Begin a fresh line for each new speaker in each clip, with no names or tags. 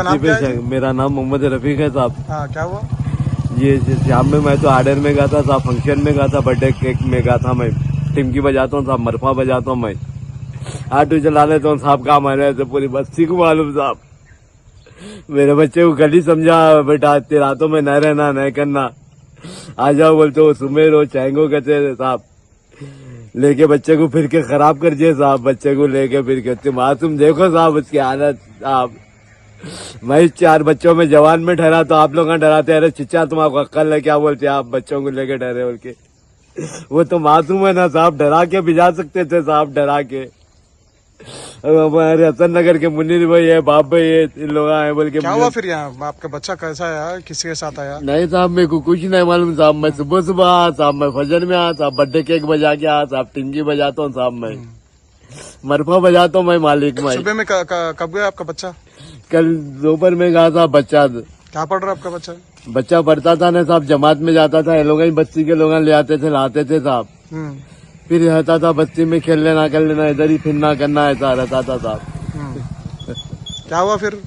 आपका नाम क्या है?
मेरा नाम मोहम्मद रफीक है साहब।
हाँ, क्या हुआ?
ये शाम में मैं तो आर्डर में गया था साहब, फंक्शन में गया था, बर्थडे केक में गया था। मैं टिमकी बजाता हूँ साहब, मरफा बजाता हूँ, मैं ऑटो चला लेता हूँ साहब। काम आने से पूरी बस्ती को मालूम साहब। मेरे बच्चे को कल ही समझा, बेटा रातों में न रहना, न करना, आ जाओ बोलते हो, सुमेर हो चाहेंगो कहते साहब। लेके बच्चे को फिर के खराब कर दिए साहब, बच्चे को लेके फिर के तुम देखो साहब उसकी हालत साहब। मैं 4 बच्चों में जवान में ठहरा तो आप लोग डराते, अरे चिच्चा तुम आपको अक्ल है क्या बोलते आप बच्चों को लेके डरे बोल के। वो तो मासूम है ना साहब, डरा के भिजा सकते थे साहब, डरा के। हमारे हसन नगर के मुन्नीर भाई है, बाप भाई है, इन लोग आए बोल के।
क्या हुआ फिर यहाँ? आपका बच्चा कैसा आया, किसी के साथ आया?
नहीं साहब, मेरे को कुछ नहीं मालूम साहब। मैं सुबह सुबह आया साहब, मैं फजर में आया साहब, बर्थडे केक बजा के आया साहब, टिंगी बजाता हूँ साहब, मैं मरफा बजाता हूँ, मैं मालिक। मैं
सुबह में कब गया आपका बच्चा?
कल दोपहर में गया था। बच्चा
क्या पढ़ रहा आपका बच्चा?
बच्चा पढ़ता था ना साहब, जमात में जाता था। ये लोग ही बस्ती के लोग ले आते थे, लाते थे साहब। फिर रहता था बस्ती में, खेल लेना कर लेना, इधर ही फिरना करना, ऐसा रहता था साहब।
क्या हुआ फिर?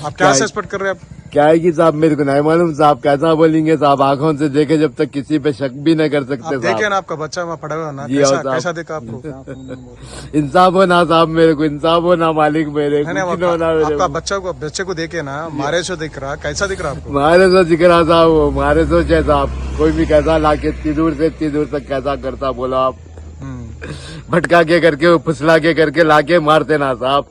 आप क्या सस्पेक्ट कर रहे हैं?
क्या है कि साहब मेरे को नहीं मालूम साहब, कैसा बोलेंगे साहब, आंखों से देखे जब तक किसी पे शक भी नहीं कर सकते साहब।
देखे ना आपका बच्चा वहाँ पड़ा हुआ ना,
जी
कैसा देखा आपको?
इंसाफ हो ना साहब, मेरे को इंसाफ हो ना मालिक, मेरे
आपका बच्चे को देखे ना, मारे से दिख रहा, कैसा दिख रहा आपको?
मारे से दिख रहा साहब, वो मारे से है साहब। कोई भी कैसा लाके इतनी दूर से इतनी दूर तक कैसा करता बोला आप। भटका के करके, फुसला के करके लाके मारते ना साहब।